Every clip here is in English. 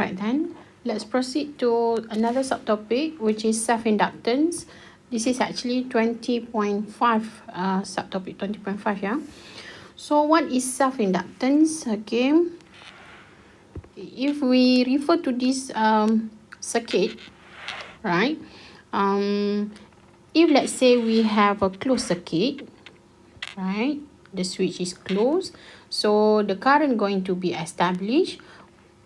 Alright then, let's proceed to another subtopic, which is self-inductance. This is actually 20.5 subtopic 20.5, yeah. So what is self-inductance? Okay, if we refer to this circuit, right, if let's say we have a closed circuit, right, the switch is closed, so the current going to be established,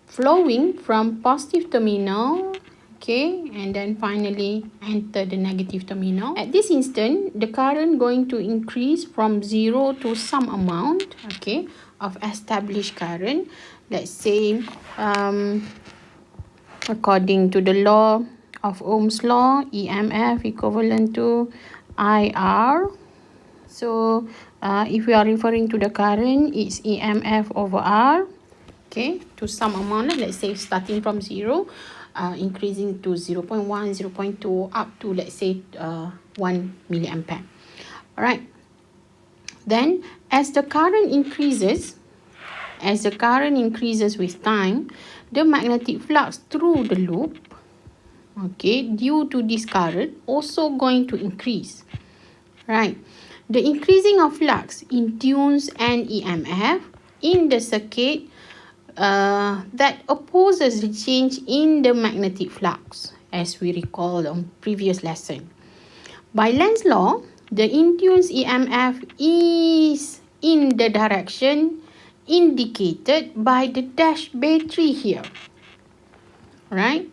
flowing from positive terminal, okay, and then finally enter the negative terminal. At this instant, the current going to increase from 0 to some amount, okay, of established current. Let's say according to the law of Ohm's law, EMF equivalent to IR. So if we are referring to the current, it's EMF over R, okay, to some amount, let's say starting from 0, increasing to 0.1, 0.2, up to, let's say, 1 milliampere. Alright, then as the current increases with time, the magnetic flux through the loop, okay, due to this current, also going to increase. Right, the increasing of flux induces an EMF in the circuit that opposes the change in the magnetic flux, as we recall on previous lesson. By Lenz's law, the induced EMF is in the direction indicated by the dash battery here, right,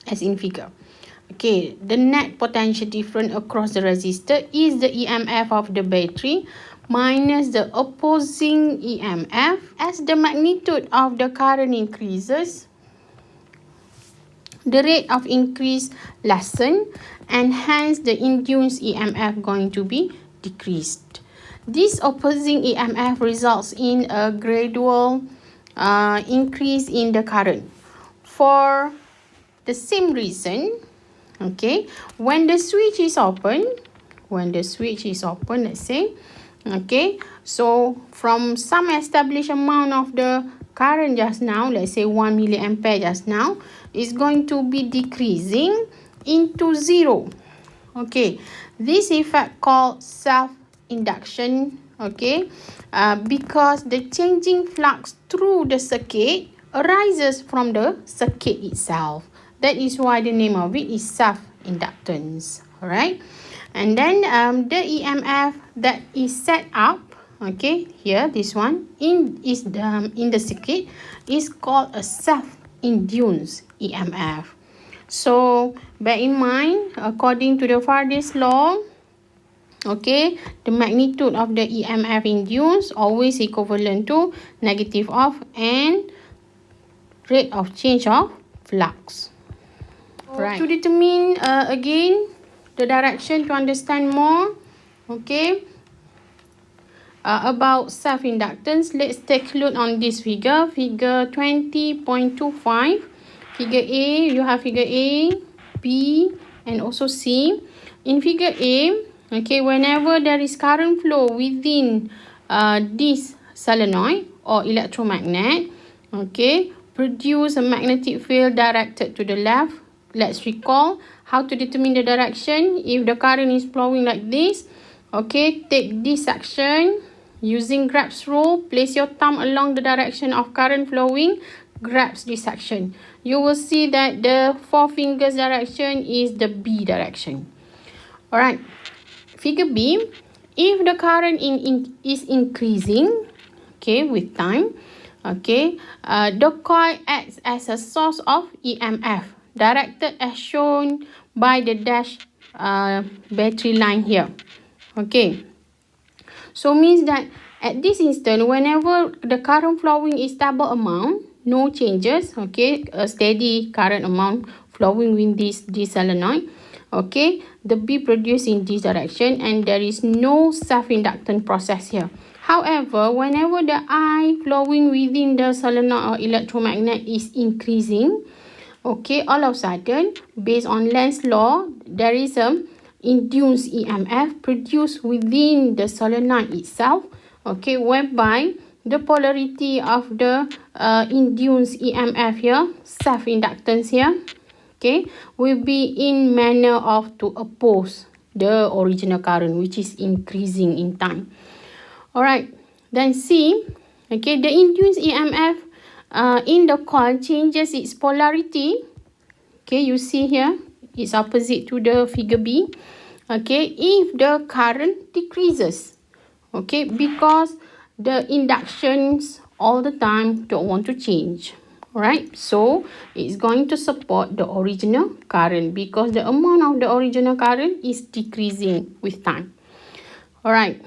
as in figure. Okay, the net potential difference across the resistor is the EMF of the battery minus the opposing EMF. As the magnitude of the current increases, the rate of increase lessen, and hence the induced EMF going to be decreased. This opposing EMF results in a gradual increase in the current. For the same reason, okay, when the switch is open, let's say, okay, so from some established amount of the current just now, let's say 1 milliampere just now, is going to be decreasing into 0. Okay, this effect called self-induction, okay, because the changing flux through the circuit arises from the circuit itself. That is why the name of it is self-inductance. Alright, and then the EMF that is set up, okay, here, this one in the circuit is called a self-induced EMF. So bear in mind, according to the Faraday's law, okay, the magnitude of the EMF induced always equivalent to negative of n rate of change of flux. Right. To determine again the direction, to understand more, okay, about self-inductance, let's take a look on this figure 20.25. Figure A, you have figure A, B, and also C. In figure A, okay, whenever there is current flow within this solenoid or electromagnet, okay, produce a magnetic field directed to the left. Let's recall how to determine the direction. If the current is flowing like this, okay, take this section using grabs rule. Place your thumb along the direction of current flowing, grabs this section. You will see that the 4 fingers direction is the B direction. Alright, figure B, if the current is increasing, okay, with time, okay, the coil acts as a source of EMF directed as shown by the dash battery line here. Okay, so means that at this instant, whenever the current flowing is stable amount, no changes, okay, a steady current amount flowing with this solenoid, okay, the B produced in this direction, and there is no self-inductance process here. However, whenever the I flowing within the solenoid or electromagnet is increasing, okay, all of a sudden, based on Lenz's law, there is a induced EMF produced within the solenoid itself, okay, whereby the polarity of the induced EMF here, self-inductance here, okay, will be in manner of to oppose the original current, which is increasing in time. Alright, then C, okay, the induced EMF in the coil changes its polarity. Okay, you see here, it's opposite to the figure B. Okay, if the current decreases, okay, because the inductions all the time don't want to change. Alright, so it's going to support the original current because the amount of the original current is decreasing with time. Alright,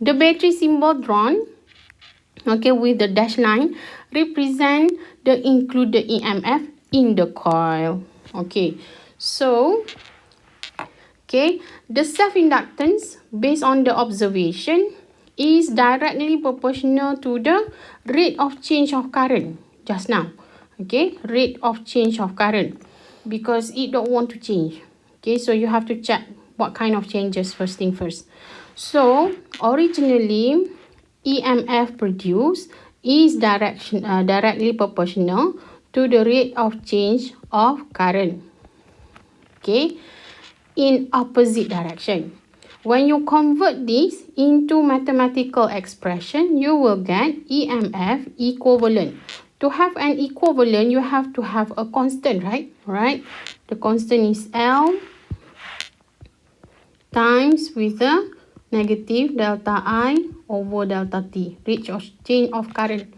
the battery symbol drawn, okay, with the dash line represent the included EMF in the coil. Okay, so okay, the self-inductance based on the observation is directly proportional to the rate of change of current just now. Okay, rate of change of current because it don't want to change. Okay, so you have to check what kind of changes first thing first. So originally EMF produced is directly proportional to the rate of change of current. Okay, in opposite direction. When you convert this into mathematical expression, you will get EMF equivalent. To have an equivalent, you have to have a constant, right? Right? The constant is L times with the negative delta I over delta T, rate of change of current.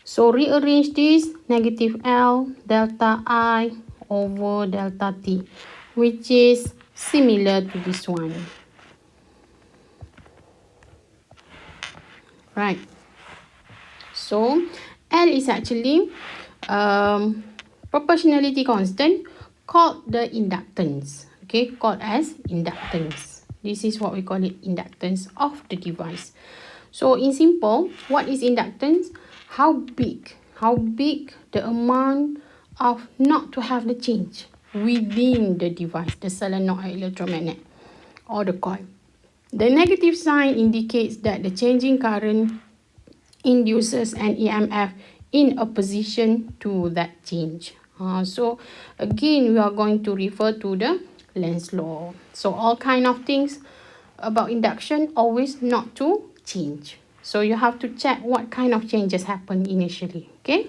So rearrange this, negative L delta I over delta T, which is similar to this one. Right. So L is actually proportionality constant called the inductance. Okay, called as inductance. This is what we call it, inductance of the device. So in simple, what is inductance? How big the amount of not to have the change within the device, the solenoid electromagnet or the coil. The negative sign indicates that the changing current induces an EMF in opposition to that change. So again, we are going to refer to the Lenz's law. So all kind of things about induction always not to change. So you have to check what kind of changes happen initially. Okay.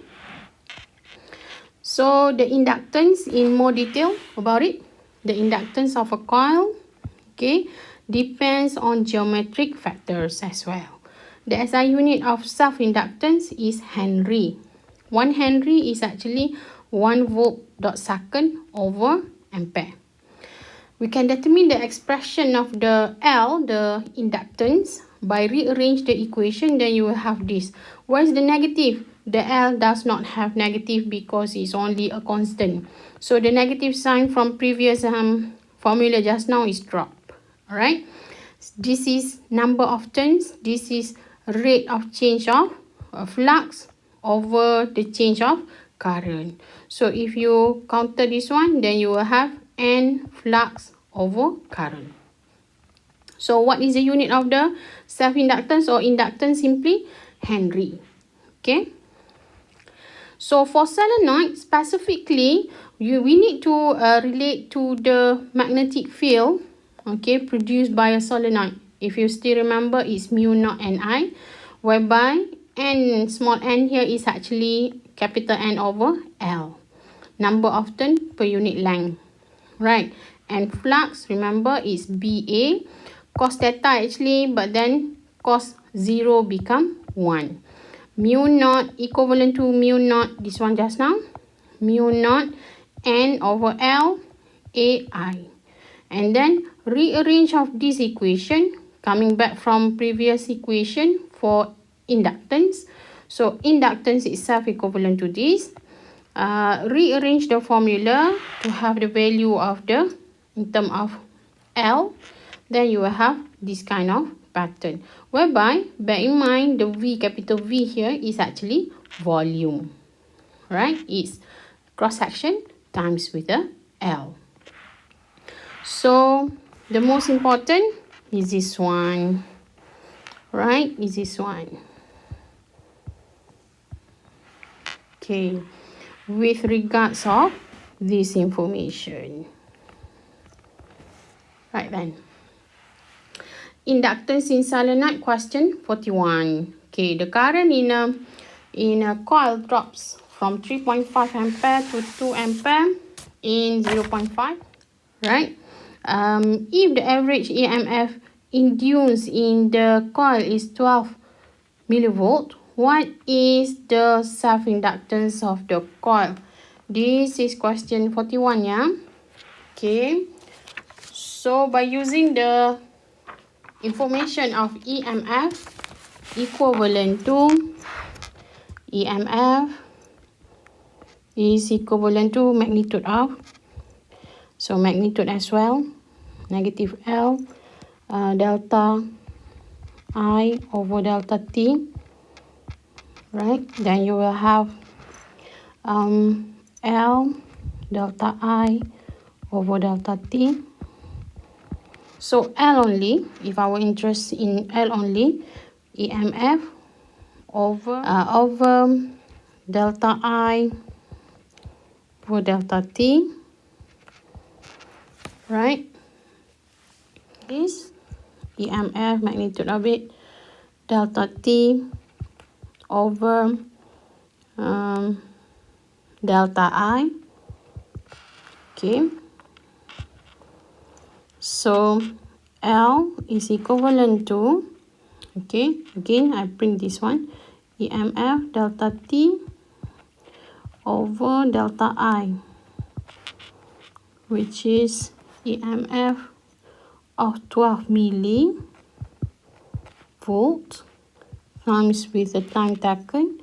So the inductance in more detail about it. The inductance of a coil, okay, depends on geometric factors as well. The SI unit of self-inductance is Henry. 1 Henry is actually 1 volt/second over ampere. We can determine the expression of the L, the inductance, by rearrange the equation. Then you will have this. Where is the negative? The L does not have negative because it's only a constant. So the negative sign from previous formula just now is dropped. Alright. This is number of turns. This is rate of change of flux over the change of current. So if you counter this one, then you will have N flux over current. So what is the unit of the self-inductance or inductance? Simply Henry. Okay. So for solenoid specifically, we need to relate to the magnetic field, okay, produced by a solenoid. If you still remember, it's mu naught Ni, whereby N, small n here is actually capital N over L. Number of turns per unit length. Right. And flux, remember, is BA. Cos theta actually, but then cos 0 become 1. Mu naught equivalent to mu naught, this one just now. Mu naught N over L AI. And then rearrange of this equation, coming back from previous equation for inductance. So inductance itself equivalent to this. Rearrange the formula to have the value of the, in terms of L. Then you will have this kind of pattern. Whereby, bear in mind, the V, capital V here is actually volume. Right? It's cross-section times with the L. So, the most important is this one. Right? Is this one. Okay, with regards of this information. Right then. Inductance in solenoid, question 41. Okay, the current in a coil drops from 3.5 ampere to 2 ampere in 0.5. Right? If the average EMF induced in the coil is 12 millivolt, what is the self-inductance of the coil? This is question 41, yeah? Okay. So, by using the information of EMF equivalent to EMF is equivalent to magnitude of, so magnitude as well, negative L, delta I over delta T, right? Then you will have L delta I over delta T. So L only, if our interest in L only, EMF over delta I over delta T, right? This EMF magnitude of it, delta T over delta I. Okay. So L is equivalent to, okay, again I bring this one, EMF delta T over delta I, which is EMF of 12 millivolt times with the time taken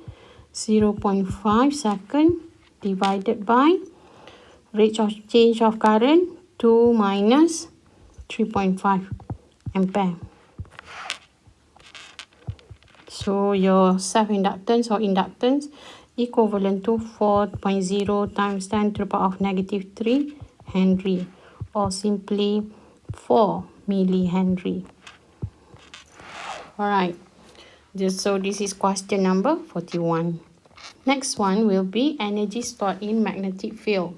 0.5 second divided by rate of change of current 2 minus 3.5 ampere. So your self-inductance or inductance equivalent to 4.0 times 10 to the power of negative 3 Henry, or simply 4 millihenry. Alright, so this is question number 41. Next one will be energy stored in magnetic field.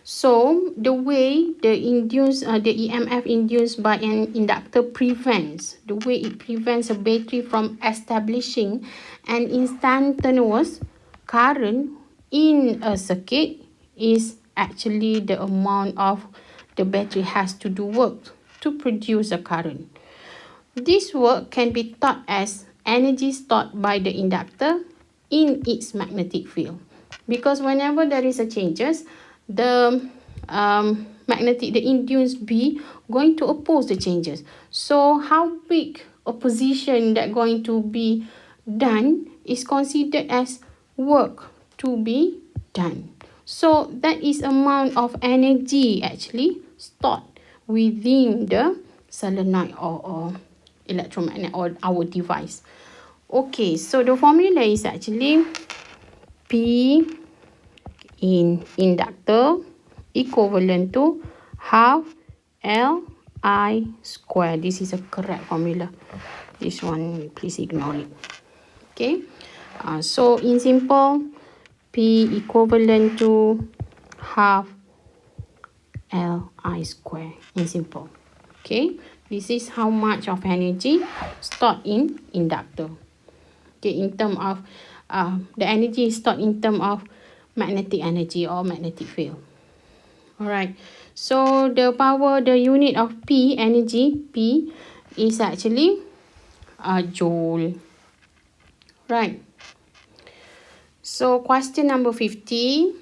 So the way the EMF induced by an inductor prevents a battery from establishing an instantaneous current in a circuit is actually the amount of the battery has to do work to produce a current. This work can be thought as energy stored by the inductor in its magnetic field, because whenever there is a changes, the induced B going to oppose the changes. So how big opposition that going to be done is considered as work to be done. So that is amount of energy actually stored within the solenoid or electromagnet or our device. Okay, so the formula is actually P in inductor equivalent to half Li square. This is a correct formula. This one, please ignore it. Okay. So in simple, P equivalent to half Li square. In simple. Okay. This is how much of energy stored in inductor. Okay. In terms of the energy is stored in terms of magnetic energy or magnetic field. Alright, so the unit of P, energy, P, is actually joule. Right. So question number 50,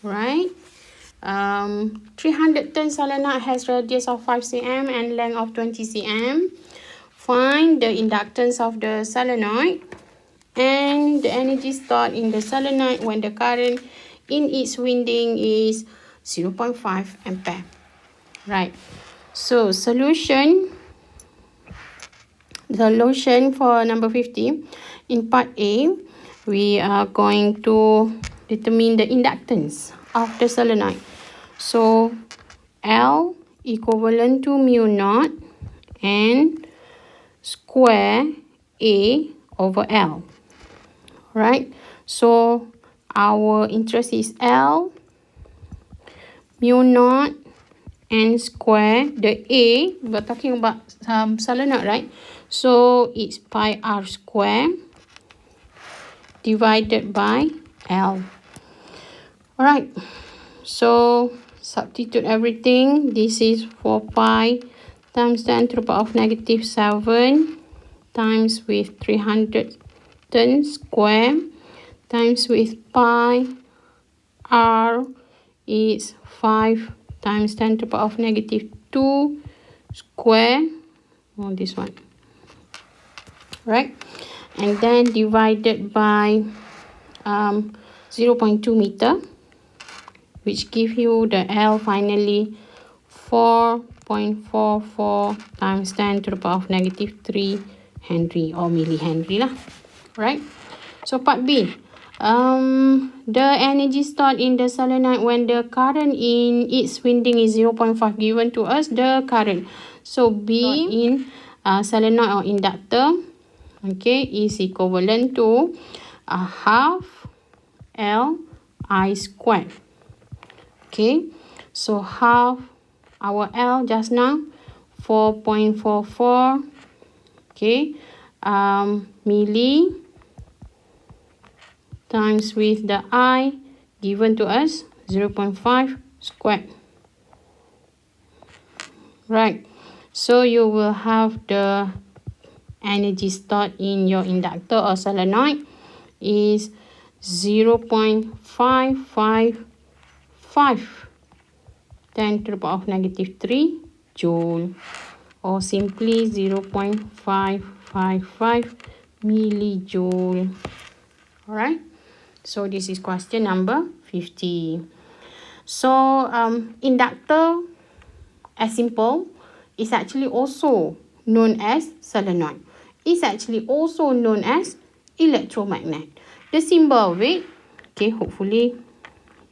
right? 300 turn solenoid has radius of 5 cm and length of 20 cm. Find the inductance of the solenoid and the energy stored in the solenoid when the current in its winding is 0.5 ampere. Right. So solution for number 50. In part A, we are going to determine the inductance of the solenoid. So L equivalent to mu naught and square A over L. Right. So our interest is L mu naught n square. The A, we're talking about solenoid, right? So it's pi r square divided by L. Alright, so substitute everything. This is 4 pi times 10 to the power of negative 7 times with 300 square times with pi r is 5 times 10 to the power of negative 2 square. Oh, this one. Right? And then divided by 0.2 meter, which give you the L finally 4.44 times 10 to the power of negative 3 Henry or millihenry lah. Right? So part B. The energy stored in the solenoid when the current in its winding is 0.5 given to us the current. So B in solenoid or inductor, okay, is equivalent to half L I squared. Okay, so half our L just now 4.44, okay, milli times with the I given to us 0.5 squared. Right, so you will have the energy stored in your inductor or solenoid is 0.555 10 to the power of negative 3 joule, or simply 0.555 millijoule. Alright, so this is question number 50. So inductor, as simple, is actually also known as solenoid. It's actually also known as electromagnet. The symbol of it, okay, hopefully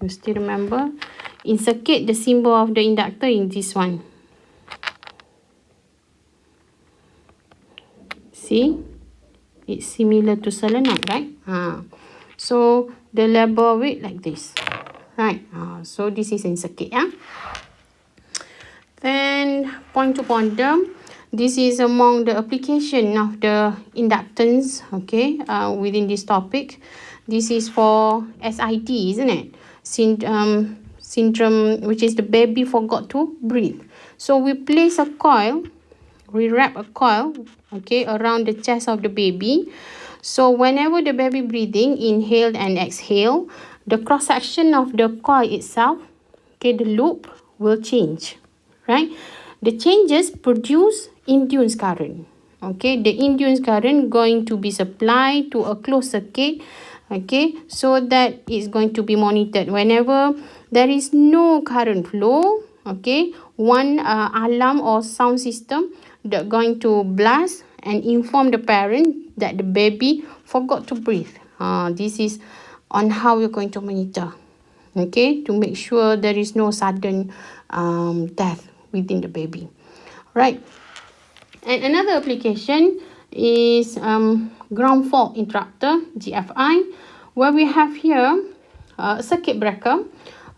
you still remember. In circuit, the symbol of the inductor is this one. See, it's similar to solenoid, right? So the label of it like this, right? So this is in circuit, yeah. Then point to ponder. This is among the application of the inductance, okay, within this topic. This is for SID, isn't it? Syndrome, which is the baby forgot to breathe. So we place a coil, we wrap a coil, okay, around the chest of the baby. So whenever the baby breathing, inhale and exhale, the cross section of the coil itself, okay, the loop will change, right? The changes produce induced current. Okay, the induced current going to be supplied to a closed circuit, okay, so that it's going to be monitored. Whenever there is no current flow, okay, one alarm or sound system that going to blast and inform the parent that the baby forgot to breathe. This is on how we're going to monitor, okay, to make sure there is no sudden death within the baby. Right. And another application is ground fault interrupter, GFI, where we have here a circuit breaker.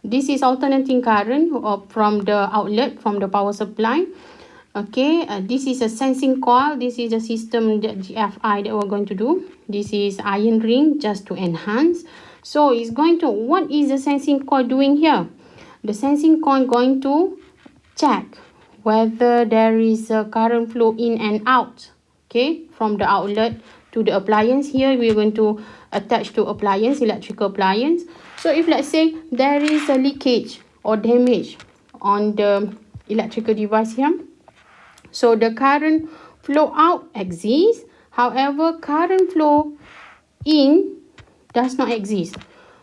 This is alternating current from the outlet, from the power supply. Okay, this is a sensing coil. This is the system that GFI that we're going to do. This is iron ring just to enhance. So it's going to, what is the sensing coil doing here? The sensing coil going to check whether there is a current flow in and out, okay, from the outlet to the appliance. Here we're going to attach to appliance, electrical appliance. So if let's say there is a leakage or damage on the electrical device here, so the current flow out exists, however current flow in does not exist.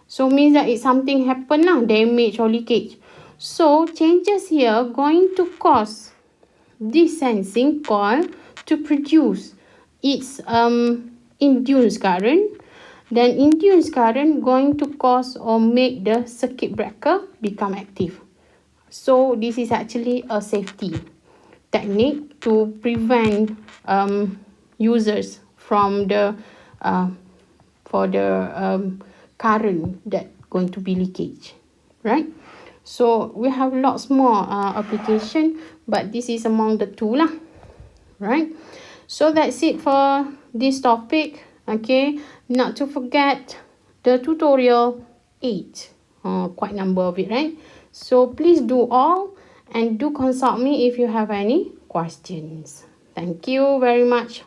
So means that it's something happen lah, damage or leakage. So changes here going to cause this sensing coil to produce its induced current. Then induced current going to cause or make the circuit breaker become active. So this is actually a safety technique to prevent users from the current that going to be leakage, right? So we have lots more application, but this is among the two lah, right? So that's it for this topic. Okay, not to forget the tutorial 8, quite number of it, right? So please do all, and do consult me if you have any questions. Thank you very much.